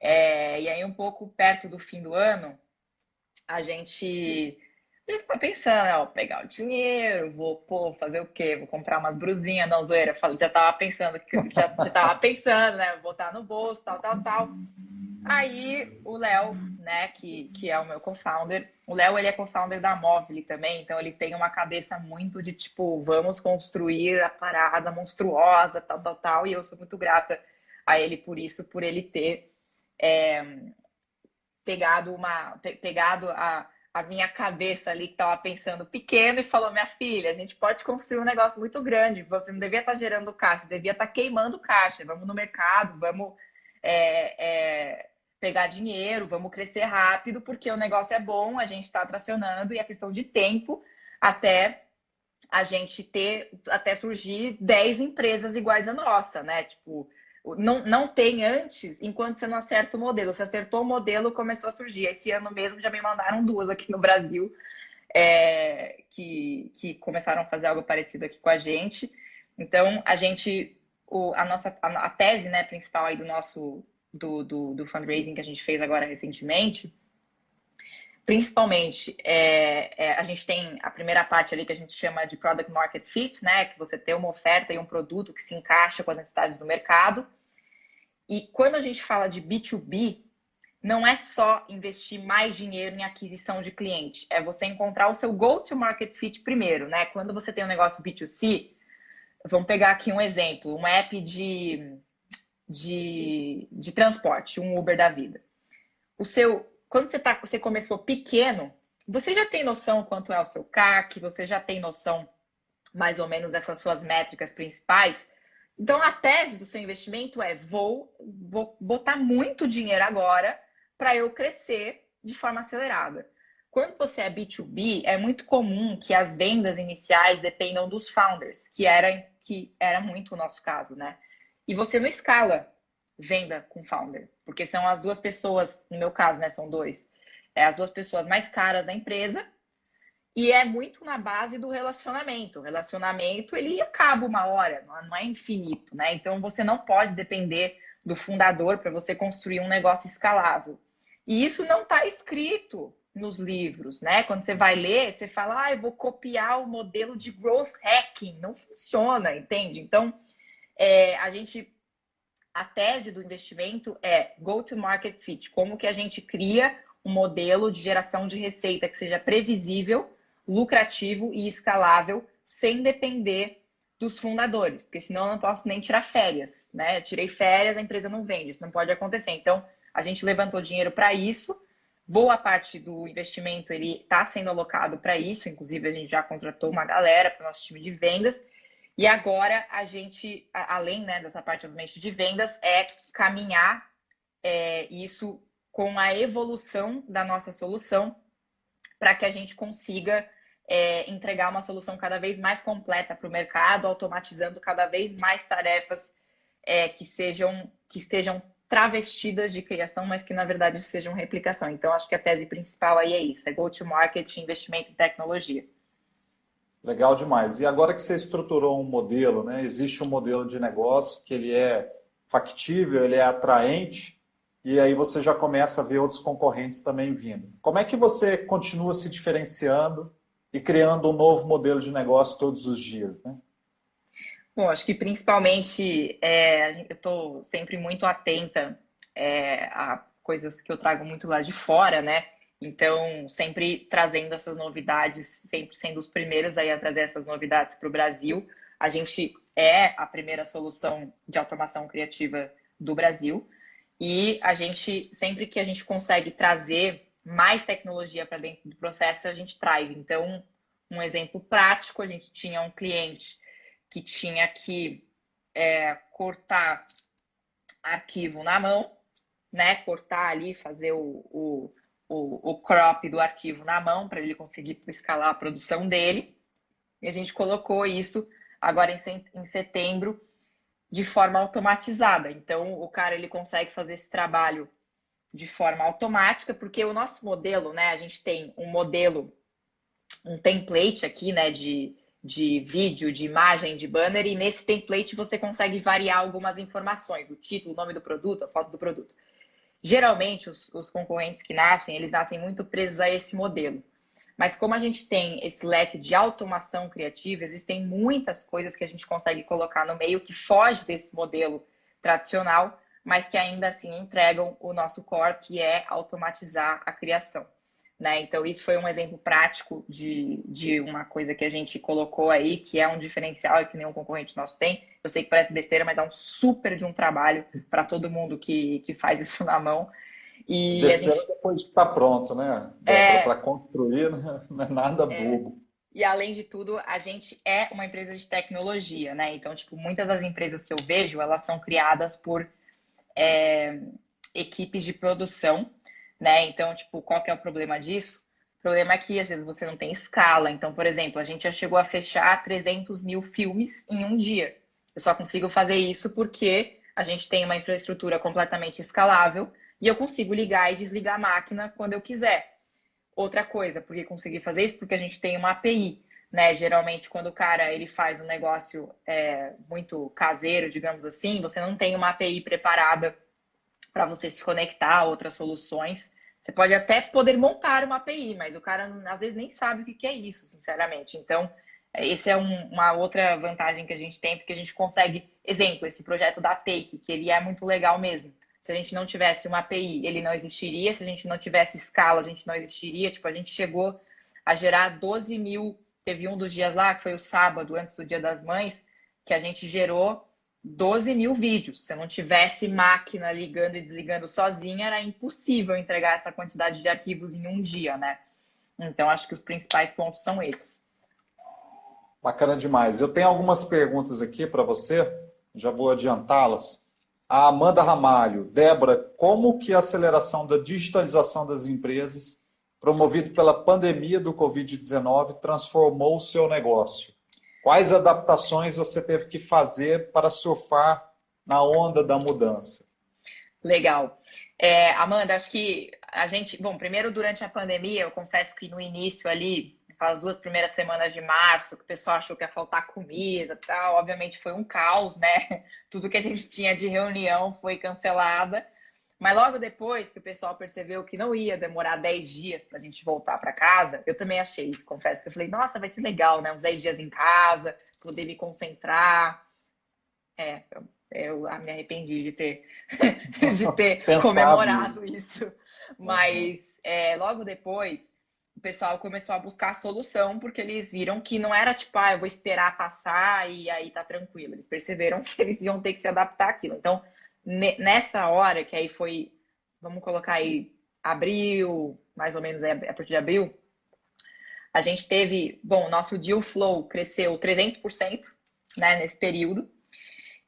E aí, um pouco perto do fim do ano, a gente tá pensando, ó, pegar o dinheiro, vou fazer o quê? Vou comprar umas brusinhas, não, zoeira. Já tava pensando, já tava pensando, né? Botar no bolso, tal, tal, tal. Aí, o Léo, né, que é o meu co-founder, o Léo, ele é co-founder da Movile também, então ele tem uma cabeça muito de, tipo, vamos construir a parada monstruosa, tal, tal, tal, e eu sou muito grata a ele por isso, por ele ter pegado a minha cabeça ali que estava pensando pequeno e falou, minha filha, a gente pode construir um negócio muito grande, você não devia estar gerando caixa, devia estar queimando caixa, vamos no mercado, vamos pegar dinheiro, vamos crescer rápido, porque o negócio é bom, a gente está tracionando e é questão de tempo até a gente até surgir 10 empresas iguais à nossa, né? Tipo, não tem antes, enquanto você não acerta o modelo. Você acertou o modelo, começou a surgir. Esse ano mesmo já me mandaram 2 aqui no Brasil que começaram a fazer algo parecido aqui com a gente. Então, a tese, né, principal aí do fundraising que a gente fez agora recentemente, principalmente, a gente tem a primeira parte ali que a gente chama de Product Market Fit, né? Que você tem uma oferta e um produto que se encaixa com as necessidades do mercado. E quando a gente fala de B2B, não é só investir mais dinheiro em aquisição de cliente, é você encontrar o seu go-to-market fit primeiro, né? Quando você tem um negócio B2C, vamos pegar aqui um exemplo, um app de transporte, um Uber da vida. Quando você começou pequeno, você já tem noção quanto é o seu CAC, você já tem noção mais ou menos dessas suas métricas principais. Então, a tese do seu investimento é: vou botar muito dinheiro agora para eu crescer de forma acelerada. Quando você é B2B, é muito comum que as vendas iniciais dependam dos founders, que era muito o nosso caso, né? E você não escala venda com founder, porque são as 2 pessoas, no meu caso, né, são 2, as 2 pessoas mais caras da empresa, e é muito na base do relacionamento. O relacionamento, ele acaba uma hora, não é infinito, né? Então, você não pode depender do fundador para você construir um negócio escalável. E isso não está escrito nos livros, né? Quando você vai ler, você fala, eu vou copiar o modelo de growth hacking. Não funciona, entende? Então, a tese do investimento é go-to-market fit. Como que a gente cria um modelo de geração de receita que seja previsível, lucrativo e escalável, sem depender dos fundadores, porque senão eu não posso nem tirar férias, né? Eu tirei férias, a empresa não vende, isso não pode acontecer. Então, a gente levantou dinheiro para isso. Boa parte do investimento ele está sendo alocado para isso, inclusive a gente já contratou uma galera para o nosso time de vendas. E agora a gente, além, né, dessa parte, obviamente, de vendas, é caminhar isso com a evolução da nossa solução para que a gente consiga entregar uma solução cada vez mais completa para o mercado, automatizando cada vez mais tarefas que estejam travestidas de criação, mas que na verdade sejam replicação. Então, acho que a tese principal aí é isso, é go-to-market, investimento em tecnologia. Legal demais. E agora que você estruturou um modelo, né? Existe um modelo de negócio que ele é factível, ele é atraente, e aí você já começa a ver outros concorrentes também vindo. Como é que você continua se diferenciando e criando um novo modelo de negócio todos os dias, né? Bom, acho que principalmente eu estou sempre muito atenta a coisas que eu trago muito lá de fora, né? Então, sempre trazendo essas novidades, sempre sendo os primeiros aí a trazer essas novidades para o Brasil. A gente é a primeira solução de automação criativa do Brasil e a gente, sempre que a gente consegue trazer mais tecnologia para dentro do processo, a gente traz. Então, um exemplo prático, a gente tinha um cliente que tinha que cortar arquivo na mão, né? Cortar ali, fazer o crop do arquivo na mão para ele conseguir escalar a produção dele. E a gente colocou isso agora em setembro de forma automatizada. Então, o cara ele consegue fazer esse trabalho de forma automática, porque o nosso modelo, né? A gente tem um modelo, um template aqui, né? De vídeo, de imagem, de banner, e nesse template você consegue variar algumas informações, o título, o nome do produto, a foto do produto. Geralmente, os concorrentes que nascem, eles nascem muito presos a esse modelo. Mas como a gente tem esse leque de automação criativa, existem muitas coisas que a gente consegue colocar no meio que foge desse modelo tradicional, mas que ainda assim entregam o nosso core, que é automatizar a criação. Né? Então, isso foi um exemplo prático de uma coisa que a gente colocou aí, que é um diferencial e que nenhum concorrente nosso tem. Eu sei que parece besteira, mas dá um super de um trabalho para todo mundo que faz isso na mão. E a Besteira gente depois de estar pronto, né, Débora? Para é, construir, né? Não é nada é. bobo. E além de tudo, a gente é uma empresa de tecnologia, né? Então, tipo, muitas das empresas que eu vejo, elas são criadas por equipes de produção, né? Então, tipo, qual que é o problema disso? O problema é que às vezes você não tem escala. Então, por exemplo, a gente já chegou a fechar 300 mil filmes em um dia. Eu só consigo fazer isso porque a gente tem uma infraestrutura completamente escalável e eu consigo ligar e desligar a máquina quando eu quiser. Outra coisa, por que conseguir fazer isso? Porque a gente tem uma API, né? Geralmente, quando o cara ele faz um negócio muito caseiro, digamos assim, você não tem uma API preparada para você se conectar a outras soluções. Você pode até poder montar uma API, mas o cara às vezes nem sabe o que é isso, sinceramente. Então, esse é uma outra vantagem que a gente tem, porque a gente consegue, exemplo, esse projeto da Take, que ele é muito legal mesmo. Se a gente não tivesse uma API, ele não existiria. Se a gente não tivesse escala, a gente não existiria. Tipo, a gente chegou a gerar 12 mil. Teve um dos dias lá, que foi o sábado, antes do Dia das Mães, que a gente gerou 12 mil vídeos. Se eu não tivesse máquina ligando e desligando sozinha, era impossível entregar essa quantidade de arquivos em um dia, né? Então, acho que os principais pontos são esses. Bacana demais. Eu tenho algumas perguntas aqui para você, já vou adiantá-las. A Amanda Ramalho, Débora, como que a aceleração da digitalização das empresas, promovido pela pandemia do Covid-19, transformou o seu negócio? Quais adaptações você teve que fazer para surfar na onda da mudança? Legal. Amanda, acho que a gente. Bom, primeiro, durante a pandemia, eu confesso que no início ali, nas 2 primeiras semanas de março, que o pessoal achou que ia faltar comida e tal, obviamente foi um caos, né? Tudo que a gente tinha de reunião foi cancelada. Mas logo depois que o pessoal percebeu que não ia demorar 10 dias para a gente voltar para casa, eu também achei, confesso que eu falei, nossa, vai ser legal, né? Uns 10 dias em casa, poder me concentrar. É, eu me arrependi de ter Pensado isso. comemorado isso. Uhum. Mas logo depois, o pessoal começou a buscar a solução, porque eles viram que não era tipo, eu vou esperar passar e aí tá tranquilo. Eles perceberam que eles iam ter que se adaptar àquilo. Então, nessa hora, que aí foi, vamos colocar aí, abril, mais ou menos a partir de abril, a gente teve, bom, nosso deal flow cresceu 300%, né, nesse período.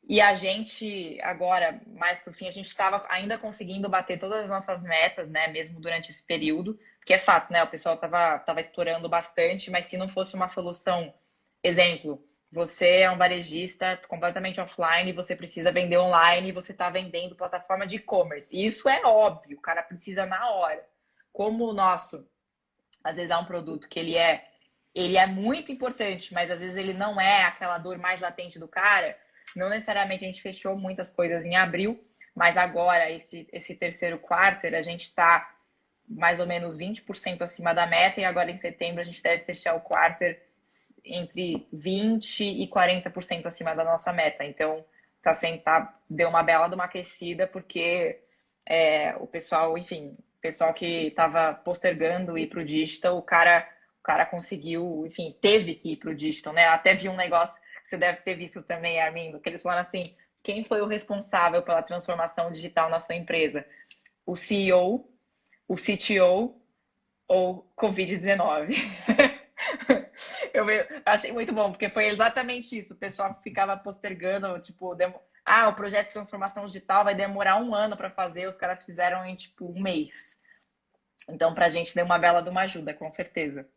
E a gente, agora, mais por fim, a gente estava ainda conseguindo bater todas as nossas metas, né? Mesmo durante esse período. Porque é fato, né? O pessoal estava estourando bastante, mas se não fosse uma solução, exemplo, você é um varejista completamente offline, você precisa vender online, você está vendendo plataforma de e-commerce. E isso é óbvio, o cara precisa na hora. Como o nosso, às vezes, é um produto que ele é ele é muito importante, mas às vezes ele não é aquela dor mais latente do cara. Não necessariamente a gente fechou muitas coisas em abril, mas agora, esse terceiro quarter, a gente está mais ou menos 20% acima da meta, e agora em setembro a gente deve fechar o quarter entre 20% e 40% acima da nossa meta. Então, deu uma bela de uma aquecida, porque o pessoal, enfim, o pessoal que estava postergando ir para o digital, o cara conseguiu, enfim, teve que ir para o digital, né? Eu até vi um negócio que você deve ter visto também, Armindo, que eles falaram assim: quem foi o responsável pela transformação digital na sua empresa? O CEO, o CTO ou Covid-19? Eu achei muito bom, porque foi exatamente isso. O pessoal ficava postergando, tipo, o projeto de transformação digital vai demorar 1 ano para fazer, os caras fizeram em, tipo, 1 mês. Então, para a gente deu uma bela de uma ajuda, com certeza.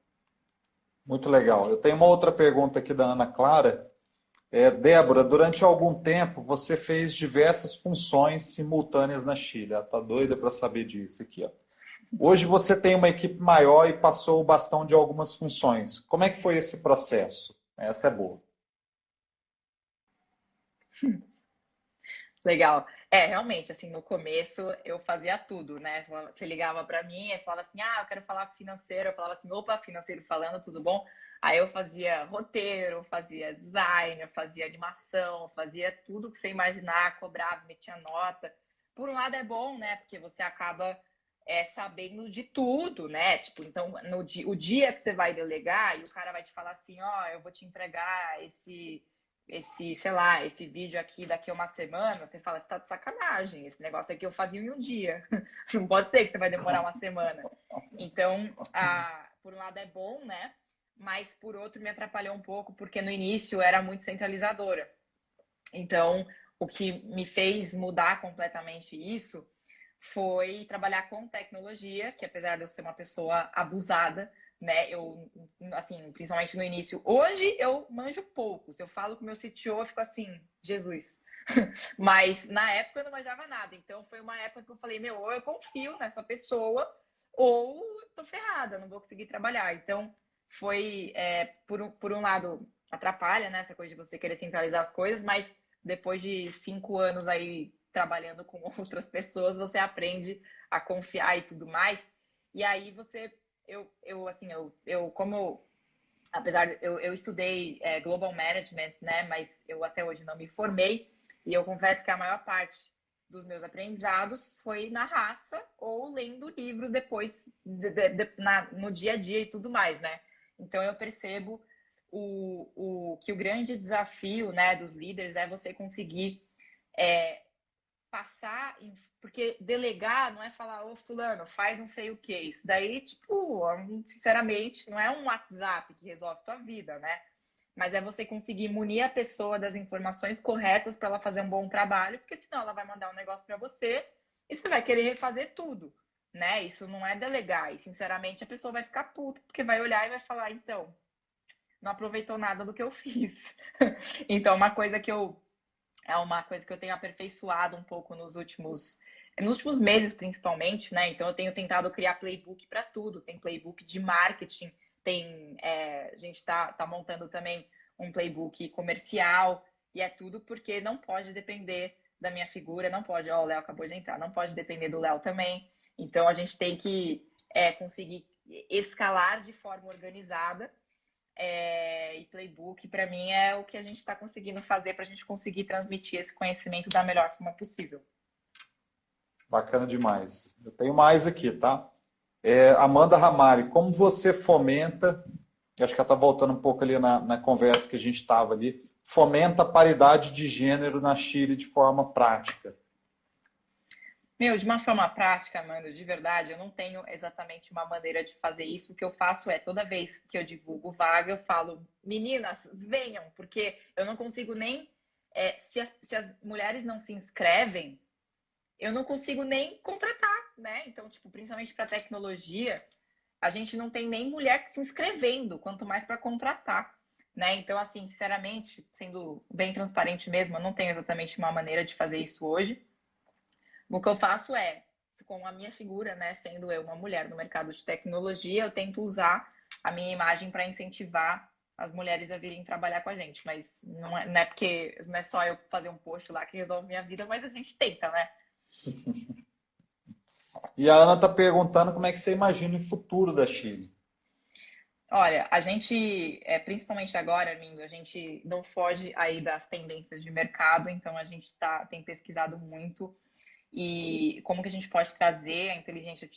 Muito legal. Eu tenho uma outra pergunta aqui da Ana Clara. Débora, durante algum tempo você fez diversas funções simultâneas na Chile. Ela está doida para saber disso aqui, ó. Hoje você tem uma equipe maior e passou o bastão de algumas funções. Como é que foi esse processo? Essa é boa. Legal. Realmente, assim, no começo eu fazia tudo, né? Você ligava para mim, você falava assim, eu quero falar com financeiro. Eu falava assim, opa, financeiro falando, tudo bom? Aí eu fazia roteiro, fazia design, eu fazia animação, fazia tudo que você imaginar, cobrava, metia nota. Por um lado é bom, né? Porque você acaba sabendo de tudo, né? Tipo, então, o dia que você vai delegar e o cara vai te falar assim, eu vou te entregar sei lá, esse vídeo aqui daqui a uma semana, você fala, você tá de sacanagem, esse negócio aqui eu fazia em um dia. Não pode ser que você vai demorar uma semana. Então, por um lado é bom, né? Mas por outro me atrapalhou um pouco, porque no início era muito centralizadora. Então, o que me fez mudar completamente isso foi trabalhar com tecnologia, que apesar de eu ser uma pessoa abusada, né, eu, assim, principalmente no início, hoje eu manjo pouco. Se eu falo com o meu CTO, eu fico assim, Jesus. Mas na época eu não manjava nada. Então foi uma época que eu falei, ou eu confio nessa pessoa, ou tô ferrada, não vou conseguir trabalhar. Então foi, por um lado, atrapalha, né, essa coisa de você querer centralizar as coisas, mas depois de 5 anos aí trabalhando com outras pessoas, você aprende a confiar e tudo mais. E aí apesar de eu estudei Global Management, né, mas eu até hoje não me formei, e eu confesso que a maior parte dos meus aprendizados foi na raça ou lendo livros depois, no dia a dia e tudo mais, né? Então eu percebo que o grande desafio, né, dos líderes é você conseguir passar, porque delegar não é falar, ô fulano, faz não sei o que. Isso daí, tipo, sinceramente, não é um WhatsApp que resolve tua vida, né? Mas é você conseguir munir a pessoa das informações corretas para ela fazer um bom trabalho, porque senão ela vai mandar um negócio para você e você vai querer refazer tudo, né? Isso não é delegar. E, sinceramente, a pessoa vai ficar puta, porque vai olhar e vai falar, então, não aproveitou nada do que eu fiz. Então, é uma coisa que eu tenho aperfeiçoado um pouco nos últimos meses, principalmente, né? Então, eu tenho tentado criar playbook para tudo. Tem playbook de marketing, a gente está montando também um playbook comercial, e é tudo porque não pode depender da minha figura, não pode, o Léo acabou de entrar, não pode depender do Léo também. Então, a gente tem que conseguir escalar de forma organizada. E playbook, para mim, é o que a gente está conseguindo fazer para a gente conseguir transmitir esse conhecimento da melhor forma possível. Bacana demais. Eu tenho mais aqui, tá? Amanda Ramari, como você fomenta, acho que ela está voltando um pouco ali na conversa que a gente estava ali, fomenta a paridade de gênero na Chile de forma prática? De uma forma prática, mano, de verdade, eu não tenho exatamente uma maneira de fazer isso. O que eu faço toda vez que eu divulgo vaga, eu falo, meninas, venham, porque eu não consigo nem. Se as mulheres não se inscrevem, eu não consigo nem contratar, né? Então, tipo, principalmente para tecnologia, a gente não tem nem mulher se inscrevendo, quanto mais para contratar, né? Então, assim, sinceramente, sendo bem transparente mesmo, eu não tenho exatamente uma maneira de fazer isso hoje. O que eu faço com a minha figura, né, sendo eu uma mulher no mercado de tecnologia, eu tento usar a minha imagem para incentivar as mulheres a virem trabalhar com a gente. Mas não é porque não é só eu fazer um post lá que resolve minha vida, mas a gente tenta, né? E a Ana está perguntando como é que você imagina o futuro da Chile. Olha, a gente, principalmente agora, Armindo, a gente não foge aí das tendências de mercado, então a gente tem pesquisado muito e como que a gente pode trazer a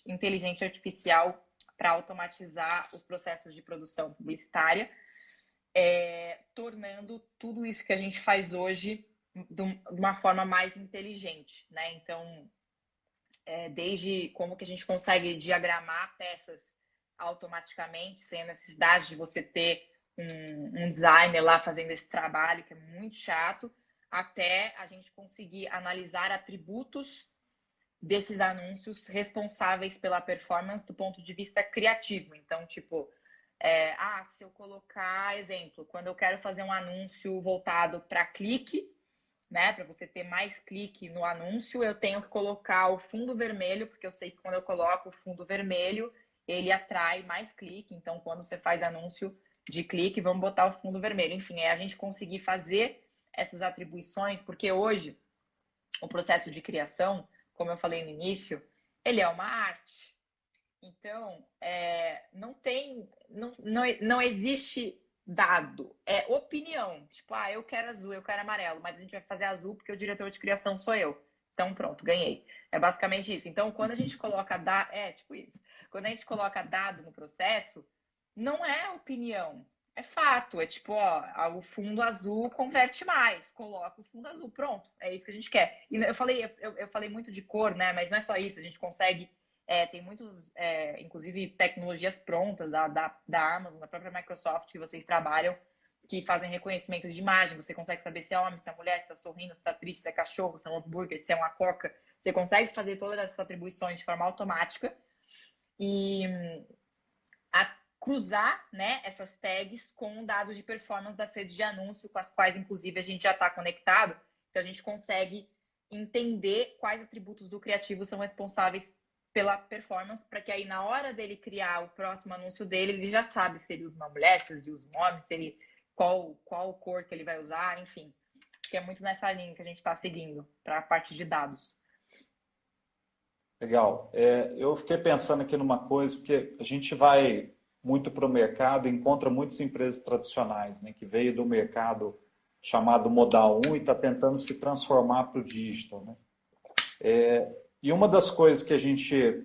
inteligência artificial para automatizar os processos de produção publicitária, tornando tudo isso que a gente faz hoje de uma forma mais inteligente, né? Então, desde como que a gente consegue diagramar peças automaticamente, sem a necessidade de você ter um designer lá fazendo esse trabalho, que é muito chato, até a gente conseguir analisar atributos desses anúncios responsáveis pela performance do ponto de vista criativo. Então, tipo, se eu colocar, exemplo, quando eu quero fazer um anúncio voltado para clique, né, para você ter mais clique no anúncio, eu tenho que colocar o fundo vermelho, porque eu sei que quando eu coloco o fundo vermelho, ele atrai mais clique. Então, quando você faz anúncio de clique, vamos botar o fundo vermelho. Enfim, é a gente conseguir fazer essas atribuições, porque hoje o processo de criação, como eu falei no início, ele é uma arte. Então, não existe dado, é opinião. Tipo, eu quero azul, eu quero amarelo, mas a gente vai fazer azul porque o diretor de criação sou eu. Então, pronto, ganhei. É basicamente isso. Então, quando a gente coloca tipo isso. Quando a gente coloca dado no processo, não é opinião, é fato. É tipo, o fundo azul converte mais, coloca o fundo azul, pronto, é isso que a gente quer. E eu falei muito de cor, né? Mas não é só isso, a gente consegue. Tem muitos, inclusive, tecnologias prontas da Amazon, da própria Microsoft, que vocês trabalham, que fazem reconhecimento de imagem. Você consegue saber se é homem, se é mulher, se está sorrindo, se está triste, se é cachorro, se é um hambúrguer, se é uma coca. Você consegue fazer todas essas atribuições de forma automática e cruzar, né, essas tags com dados de performance das redes de anúncio, com as quais, inclusive, a gente já está conectado. Então, a gente consegue entender quais atributos do criativo são responsáveis pela performance, para que aí, na hora dele criar o próximo anúncio dele, ele já sabe se ele usa uma mulher, se ele usa um homem, qual cor que ele vai usar, enfim. Que é muito nessa linha que a gente está seguindo para a parte de dados. Legal. Eu fiquei pensando aqui numa coisa, porque a gente vai muito para o mercado e encontra muitas empresas tradicionais, né, que veio do mercado chamado Modal 1 e está tentando se transformar para o digital. Né? E uma das coisas que a gente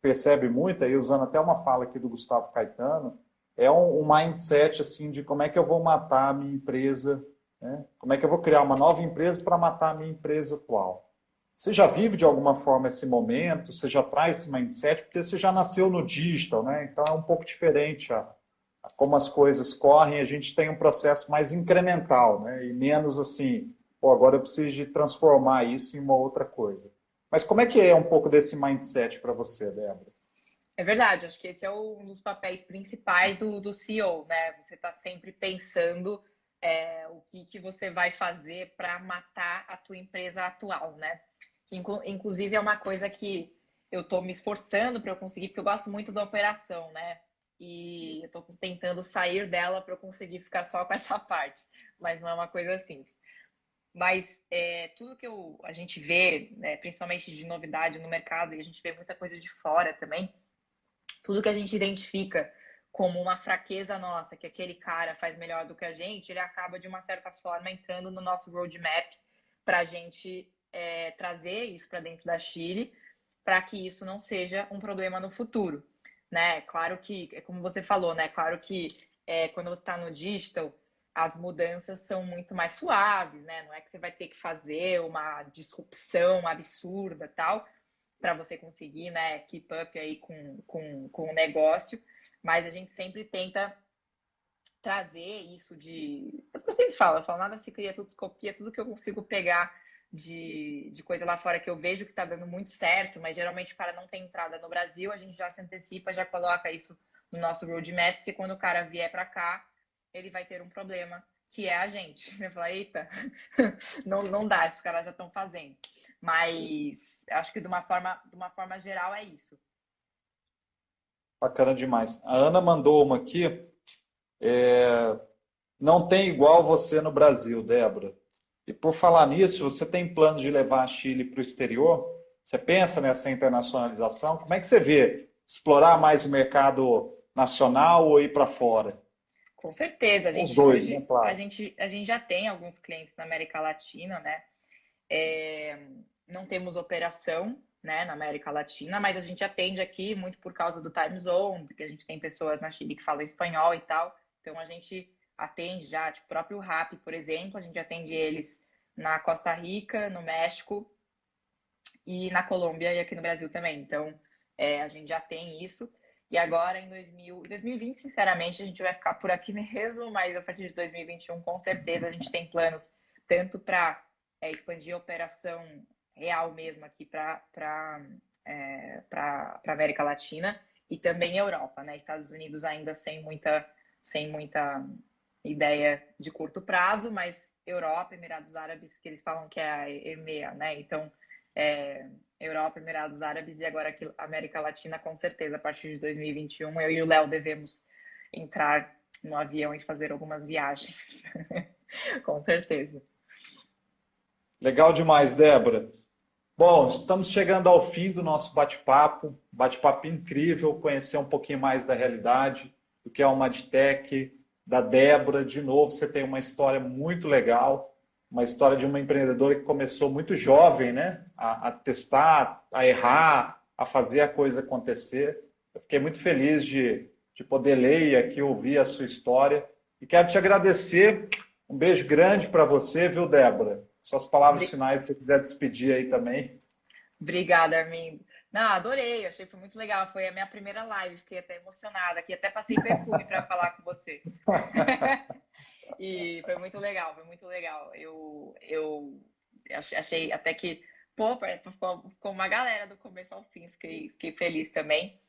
percebe muito, aí usando até uma fala aqui do Gustavo Caetano, é um mindset assim, de como é que eu vou matar a minha empresa, né? Como é que eu vou criar uma nova empresa para matar a minha empresa atual. Você já vive de alguma forma esse momento? Você já traz esse mindset? Porque você já nasceu no digital, né? Então é um pouco diferente como as coisas correm. A gente tem um processo mais incremental, né? E menos assim, pô, agora eu preciso de transformar isso em uma outra coisa. Mas como é que é um pouco desse mindset para você, Débora? É verdade, acho que esse é um dos papéis principais do CEO, né? Você está sempre pensando o que você vai fazer para matar a tua empresa atual, né? Inclusive é uma coisa que eu estou me esforçando para eu conseguir, porque eu gosto muito da operação, né? E eu estou tentando sair dela para eu conseguir ficar só com essa parte, mas não é uma coisa simples. Mas tudo que a gente vê, né, principalmente de novidade no mercado, e a gente vê muita coisa de fora também, tudo que a gente identifica como uma fraqueza nossa, que aquele cara faz melhor do que a gente, ele acaba, de uma certa forma, entrando no nosso roadmap para a gente trazer isso para dentro da Chile, para que isso não seja um problema no futuro. Né? Claro que, como você falou, né? Claro que quando você está no digital, as mudanças são muito mais suaves, né? Não é que você vai ter que fazer uma disrupção absurda tal, para você conseguir, né, keep up aí com o negócio, mas a gente sempre tenta trazer isso de... É o que eu sempre falo, nada se cria, tudo se copia, tudo que eu consigo pegar de coisa lá fora que eu vejo que está dando muito certo, mas geralmente para não ter entrada no Brasil, a gente já se antecipa, já coloca isso no nosso roadmap, porque quando o cara vier para cá, ele vai ter um problema, que é a gente. Vai falar, eita, não dá, esses caras já estão fazendo. Mas acho que de uma forma geral é isso. Bacana demais. A Ana mandou uma aqui. Não tem igual você no Brasil, Débora. E por falar nisso, você tem plano de levar a Chile para o exterior? Você pensa nessa internacionalização? Como é que você vê? Explorar mais o mercado nacional ou ir para fora? Com certeza, a Os gente dois, né? hoje, Claro. a gente já tem alguns clientes na América Latina, né? Não temos operação, né, na América Latina, mas a gente atende aqui muito por causa do time zone, porque a gente tem pessoas na Chile que falam espanhol e tal, então a gente atende já, tipo, o próprio Rappi, por exemplo, a gente atende eles na Costa Rica, no México e na Colômbia e aqui no Brasil também. Então, a gente já tem isso. E agora, em 2020, sinceramente, a gente vai ficar por aqui mesmo, mas a partir de 2021, com certeza, a gente tem planos tanto para expandir a operação real mesmo aqui para a América Latina e também Europa, né? Estados Unidos ainda sem muita ideia de curto prazo, mas Europa, Emirados Árabes, que eles falam que é a EMEA, né? Então, Europa, Emirados Árabes e agora aqui América Latina, com certeza, a partir de 2021, eu e o Léo devemos entrar no avião e fazer algumas viagens. Com certeza. Legal demais, Débora. Bom, estamos chegando ao fim do nosso bate-papo incrível, conhecer um pouquinho mais da realidade, do que é uma Adtech, da Débora. De novo, você tem uma história muito legal, uma história de uma empreendedora que começou muito jovem, né? A testar, a errar, a fazer a coisa acontecer. Eu fiquei muito feliz de poder ler e aqui ouvir a sua história. E quero te agradecer. Um beijo grande para você, viu, Débora? Suas palavras finais, se você quiser despedir aí também. Obrigada, Armindo. Não, adorei, achei que foi muito legal. Foi a minha primeira live, fiquei até emocionada. Aqui até passei perfume para falar com você. E foi muito legal, foi muito legal. Eu achei até que, pô, ficou uma galera do começo ao fim, fiquei feliz também.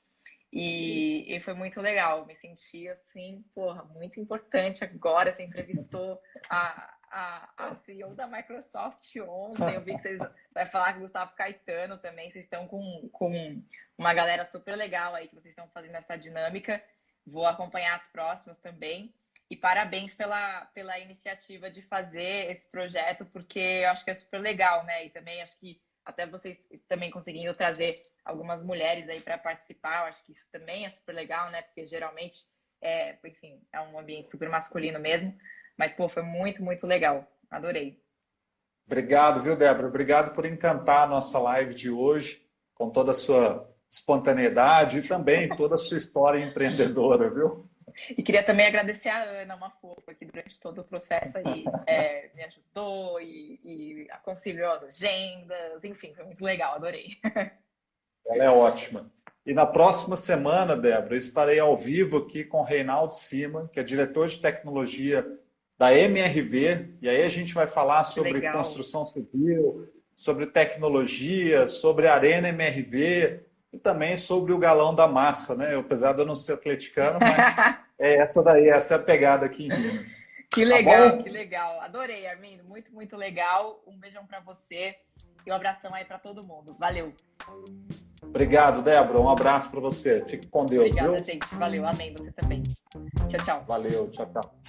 E foi muito legal, me senti assim, porra, muito importante agora. Você entrevistou a CEO da Microsoft ontem. Eu vi que vocês vai falar com o Gustavo Caetano também. Vocês estão com uma galera super legal aí que vocês estão fazendo essa dinâmica. Vou acompanhar as próximas também. E parabéns pela iniciativa de fazer esse projeto, porque eu acho que é super legal, né? E também acho que até vocês também conseguindo trazer algumas mulheres aí para participar, eu acho que isso também é super legal, né? Porque geralmente, enfim, é um ambiente super masculino mesmo. Mas, pô, foi muito, muito legal. Adorei. Obrigado, viu, Débora? Obrigado por encantar a nossa live de hoje, com toda a sua espontaneidade e também toda a sua história empreendedora, viu? E queria também agradecer a Ana, uma fofa, que durante todo o processo aí me ajudou e aconselhou as agendas, enfim, foi muito legal, adorei. Ela é ótima. E na próxima semana, Débora, eu estarei ao vivo aqui com o Reinaldo Cima, que é diretor de tecnologia da MRV, e aí a gente vai falar sobre construção civil, sobre tecnologia, sobre a Arena MRV e também sobre o Galão da Massa, né? Apesar de eu não ser atleticano, mas essa daí, essa é a pegada aqui em Minas. Que legal, tá, que legal. Adorei, Armindo. Muito, muito legal. Um beijão para você e um abração aí para todo mundo. Valeu. Obrigado, Débora. Um abraço para você. Fique com Deus. Obrigada, viu? gente. Valeu. Amém. Você também. Tchau, tchau. Valeu. Tchau, tchau.